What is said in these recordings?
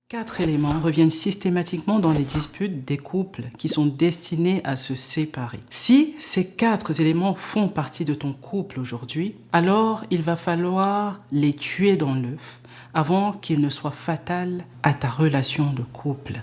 Quatre éléments reviennent systématiquement dans les disputes des couples qui sont destinés à se séparer. Si ces quatre éléments font partie de ton couple aujourd'hui, alors il va falloir les tuer dans l'œuf avant qu'ils ne soient fatals à ta relation de couple.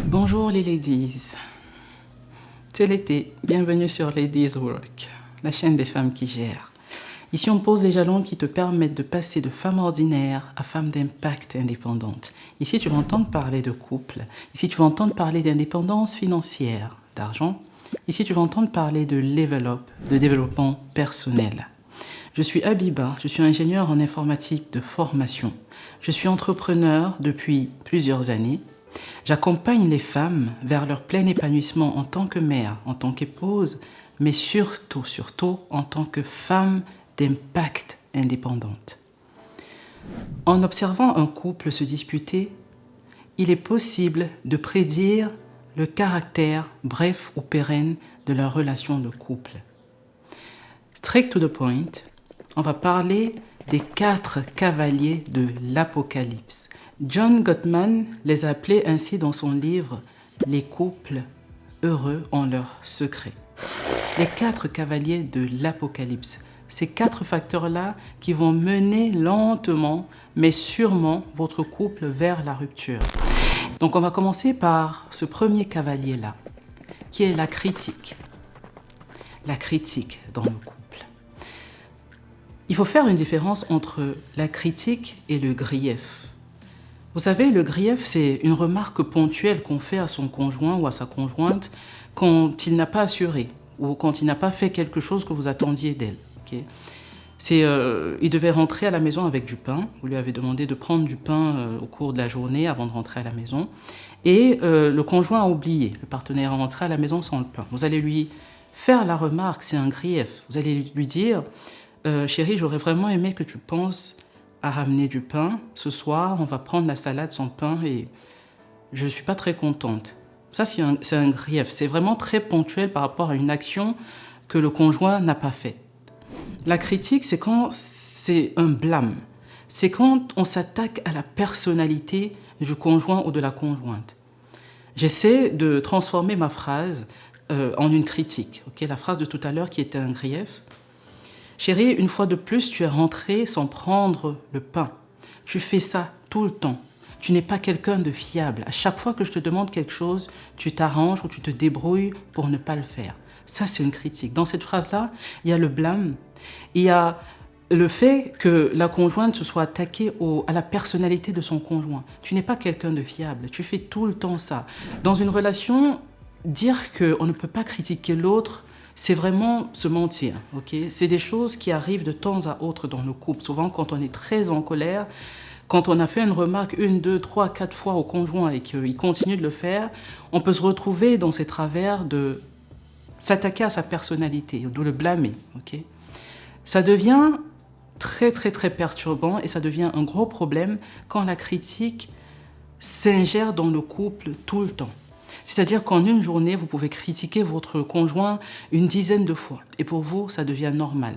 Bonjour les ladies, c'est l'été, bienvenue sur Ladies Work, la chaîne des femmes qui gèrent. Ici on pose les jalons qui te permettent de passer de femme ordinaire à femme d'impact indépendante. Ici tu vas entendre parler de couple, ici tu vas entendre parler d'indépendance financière, d'argent. Ici tu vas entendre parler de level up, de développement personnel. Je suis Habiba, je suis ingénieure en informatique de formation. Je suis entrepreneur depuis plusieurs années. J'accompagne les femmes vers leur plein épanouissement en tant que mère, en tant qu'épouse, mais surtout en tant que femme d'impact indépendante. En observant un couple se disputer, il est possible de prédire le caractère bref ou pérenne de leur relation de couple. Straight to the point, on va parler des 4 cavaliers de l'Apocalypse. John Gottman les a appelés ainsi dans son livre « Les couples heureux ont leurs secrets ». Les 4 cavaliers de l'Apocalypse, ces 4 facteurs-là qui vont mener lentement mais sûrement votre couple vers la rupture. Donc on va commencer par ce premier cavalier-là, qui est la critique. La critique dans le couple. Il faut faire une différence entre la critique et le grief. Vous savez, le grief, c'est une remarque ponctuelle qu'on fait à son conjoint ou à sa conjointe quand il n'a pas assuré ou quand il n'a pas fait quelque chose que vous attendiez d'elle. Okay? Il devait rentrer à la maison avec du pain. Vous lui avez demandé de prendre du pain au cours de la journée avant de rentrer à la maison. Et le conjoint a oublié. Le partenaire est rentré à la maison sans le pain. Vous allez lui faire la remarque, c'est un grief. Vous allez lui dire, chérie, j'aurais vraiment aimé que tu penses à ramener du pain. Ce soir, on va prendre la salade sans pain et je ne suis pas très contente. Ça, c'est un grief. C'est vraiment très ponctuel par rapport à une action que le conjoint n'a pas faite. La critique, c'est quand c'est un blâme. C'est quand on s'attaque à la personnalité du conjoint ou de la conjointe. J'essaie de transformer ma phrase en une critique. Okay? La phrase de tout à l'heure qui était un grief. Chérie, une fois de plus, tu es rentrée sans prendre le pain. Tu fais ça tout le temps. Tu n'es pas quelqu'un de fiable. À chaque fois que je te demande quelque chose, tu t'arranges ou tu te débrouilles pour ne pas le faire. Ça, c'est une critique. Dans cette phrase-là, il y a le blâme. Il y a le fait que la conjointe se soit attaquée à la personnalité de son conjoint. Tu n'es pas quelqu'un de fiable. Tu fais tout le temps ça. Dans une relation, dire qu'on ne peut pas critiquer l'autre, c'est vraiment se mentir, ok? C'est des choses qui arrivent de temps à autre dans le couple. Souvent, quand on est très en colère, quand on a fait une remarque 1, 2, 3, 4 fois au conjoint et qu'il continue de le faire, on peut se retrouver dans ces travers de s'attaquer à sa personnalité, de le blâmer, ok? Ça devient très, très, très perturbant et ça devient un gros problème quand la critique s'ingère dans le couple tout le temps. C'est-à-dire qu'en une journée, vous pouvez critiquer votre conjoint une dizaine de fois. Et pour vous, ça devient normal.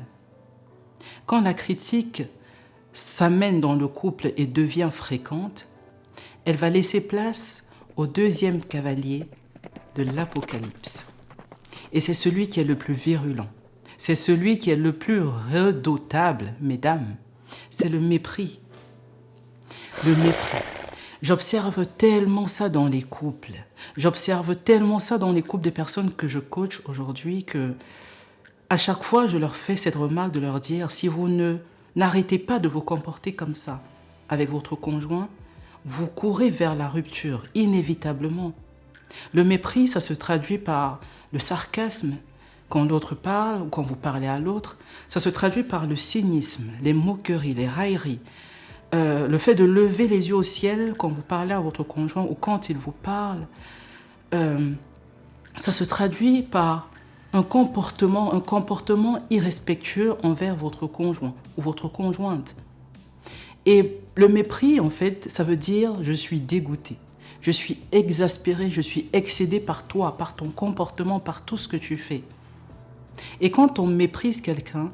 Quand la critique s'amène dans le couple et devient fréquente, elle va laisser place au deuxième cavalier de l'Apocalypse. Et c'est celui qui est le plus virulent. C'est celui qui est le plus redoutable, mesdames. C'est le mépris. Le mépris. J'observe tellement ça dans les couples. J'observe tellement ça dans les couples des personnes que je coach aujourd'hui que à chaque fois, je leur fais cette remarque de leur dire si vous n'arrêtez pas de vous comporter comme ça avec votre conjoint, vous courez vers la rupture inévitablement. Le mépris, ça se traduit par le sarcasme quand l'autre parle ou quand vous parlez à l'autre. Ça se traduit par le cynisme, les moqueries, les railleries. Le fait de lever les yeux au ciel quand vous parlez à votre conjoint ou quand il vous parle, ça se traduit par un comportement irrespectueux envers votre conjoint ou votre conjointe. Et le mépris, en fait, ça veut dire je suis dégoûté, je suis exaspéré, je suis excédé par toi, par ton comportement, par tout ce que tu fais. Et quand on méprise quelqu'un,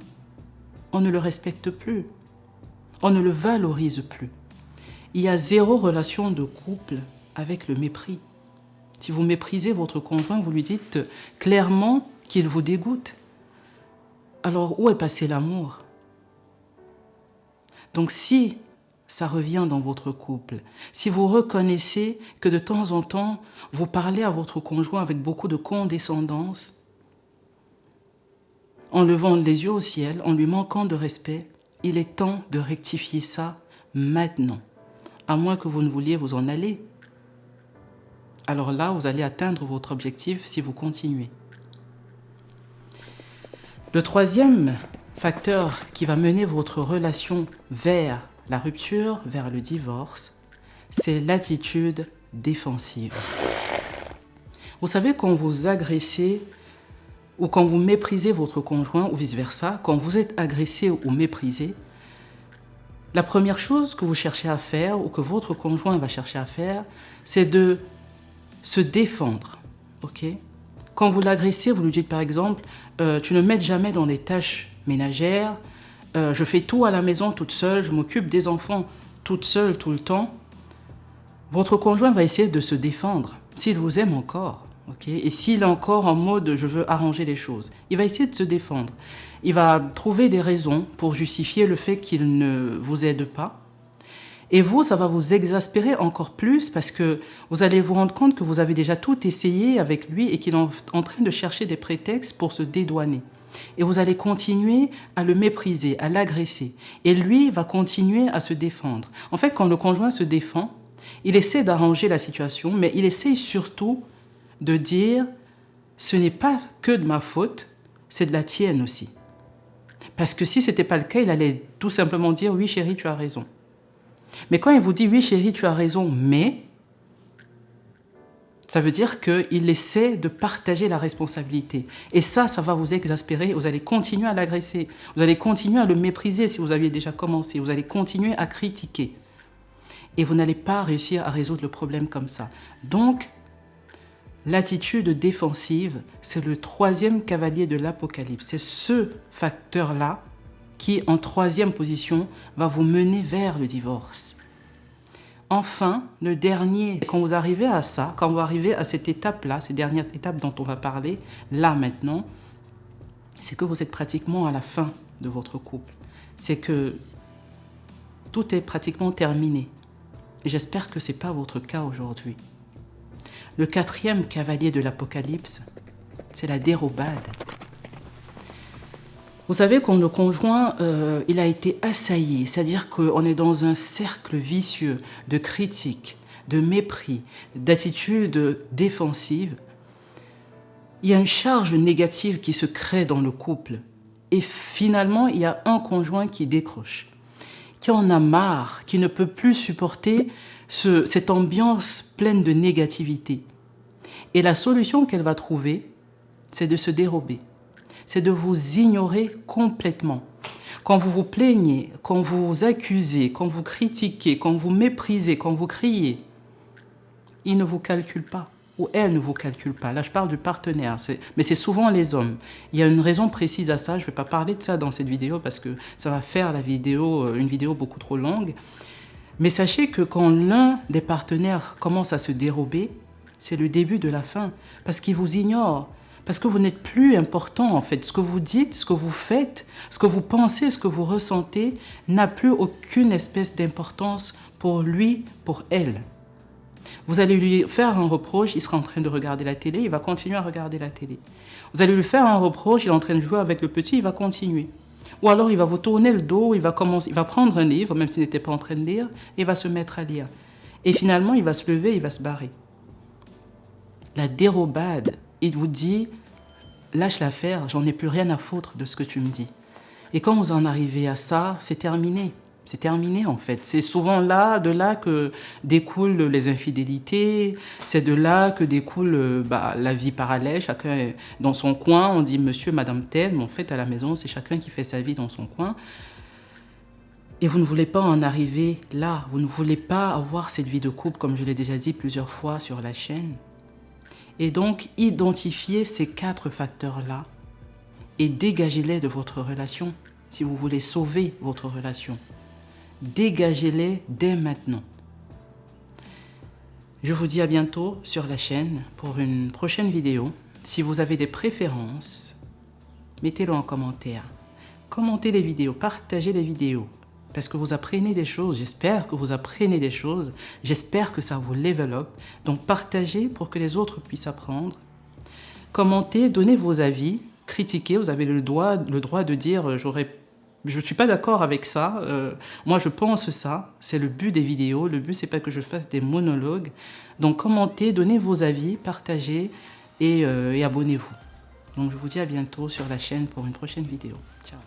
on ne le respecte plus. On ne le valorise plus. Il y a zéro relation de couple avec le mépris. Si vous méprisez votre conjoint, vous lui dites clairement qu'il vous dégoûte. Alors, où est passé l'amour? Donc, si ça revient dans votre couple, si vous reconnaissez que de temps en temps, vous parlez à votre conjoint avec beaucoup de condescendance, en levant les yeux au ciel, en lui manquant de respect, il est temps de rectifier ça maintenant, à moins que vous ne vouliez vous en aller. Alors là, vous allez atteindre votre objectif si vous continuez. Le troisième facteur qui va mener votre relation vers la rupture, vers le divorce, c'est l'attitude défensive. Vous savez, quand vous agressez ou quand vous méprisez votre conjoint ou vice-versa, quand vous êtes agressé ou méprisé, la première chose que vous cherchez à faire ou que votre conjoint va chercher à faire, c'est de se défendre. Okay? Quand vous l'agressez, vous lui dites par exemple, tu ne m'aides jamais dans les tâches ménagères, je fais tout à la maison toute seule, je m'occupe des enfants toute seule tout le temps. Votre conjoint va essayer de se défendre, s'il vous aime encore. Okay? Et s'il est encore en mode « je veux arranger les choses », il va essayer de se défendre. Il va trouver des raisons pour justifier le fait qu'il ne vous aide pas. Et vous, ça va vous exaspérer encore plus parce que vous allez vous rendre compte que vous avez déjà tout essayé avec lui et qu'il est en train de chercher des prétextes pour se dédouaner. Et vous allez continuer à le mépriser, à l'agresser. Et lui va continuer à se défendre. En fait, quand le conjoint se défend, il essaie d'arranger la situation, mais il essaie surtout de dire « ce n'est pas que de ma faute, c'est de la tienne aussi ». Parce que si ce n'était pas le cas, il allait tout simplement dire « oui chérie, tu as raison ». Mais quand il vous dit « oui chérie, tu as raison, mais », ça veut dire qu'il essaie de partager la responsabilité. Et ça va vous exaspérer, vous allez continuer à l'agresser, vous allez continuer à le mépriser si vous aviez déjà commencé, vous allez continuer à critiquer. Et vous n'allez pas réussir à résoudre le problème comme ça. Donc, l'attitude défensive, c'est le troisième cavalier de l'Apocalypse. C'est ce facteur-là qui, en troisième position, va vous mener vers le divorce. Enfin, le dernier, quand vous arrivez à ça, quand vous arrivez à cette étape-là, ces dernières étapes dont on va parler, là maintenant, c'est que vous êtes pratiquement à la fin de votre couple. C'est que tout est pratiquement terminé. Et j'espère que ce n'est pas votre cas aujourd'hui. Le quatrième cavalier de l'Apocalypse, c'est la dérobade. Vous savez, quand le conjoint il a été assailli, c'est-à-dire qu'on est dans un cercle vicieux de critiques, de mépris, d'attitudes défensives, il y a une charge négative qui se crée dans le couple. Et finalement, il y a un conjoint qui décroche, qui en a marre, qui ne peut plus supporter cette ambiance pleine de négativité. Et la solution qu'elle va trouver, c'est de se dérober. C'est de vous ignorer complètement. Quand vous vous plaignez, quand vous vous accusez, quand vous critiquez, quand vous méprisez, quand vous criez, il ne vous calcule pas ou elle ne vous calcule pas. Là, je parle du partenaire, mais c'est souvent les hommes. Il y a une raison précise à ça. Je ne vais pas parler de ça dans cette vidéo parce que ça va faire une vidéo beaucoup trop longue. Mais sachez que quand l'un des partenaires commence à se dérober, c'est le début de la fin parce qu'il vous ignore. Parce que vous n'êtes plus important en fait. Ce que vous dites, ce que vous faites, ce que vous pensez, ce que vous ressentez n'a plus aucune espèce d'importance pour lui, pour elle. Vous allez lui faire un reproche, il sera en train de regarder la télé, il va continuer à regarder la télé. Vous allez lui faire un reproche, il est en train de jouer avec le petit, il va continuer. Ou alors il va vous tourner le dos, il va prendre un livre, même s'il n'était pas en train de lire, et il va se mettre à lire. Et finalement, il va se lever, il va se barrer. La dérobade, il vous dit, lâche l'affaire, j'en ai plus rien à foutre de ce que tu me dis. Et quand vous en arrivez à ça, c'est terminé. C'est terminé en fait. C'est souvent de là que découlent les infidélités, c'est de là que découle la vie parallèle, chacun est dans son coin, on dit monsieur, madame tel, mais en fait à la maison c'est chacun qui fait sa vie dans son coin. Et vous ne voulez pas en arriver là, vous ne voulez pas avoir cette vie de couple comme je l'ai déjà dit plusieurs fois sur la chaîne. Et donc identifier ces 4 facteurs-là et dégagez-les de votre relation si vous voulez sauver votre relation. Dégagez-les dès maintenant. Je vous dis à bientôt sur la chaîne pour une prochaine vidéo. Si vous avez des préférences, mettez-le en commentaire. Commentez les vidéos, partagez les vidéos. Parce que vous apprenez des choses, j'espère que vous apprenez des choses. J'espère que ça vous level up. Donc partagez pour que les autres puissent apprendre. Commentez, donnez vos avis, critiquez. Vous avez le droit de dire je ne suis pas d'accord avec ça, moi je pense ça, c'est le but des vidéos, le but c'est pas que je fasse des monologues. Donc commentez, donnez vos avis, partagez et abonnez-vous. Donc je vous dis à bientôt sur la chaîne pour une prochaine vidéo. Ciao.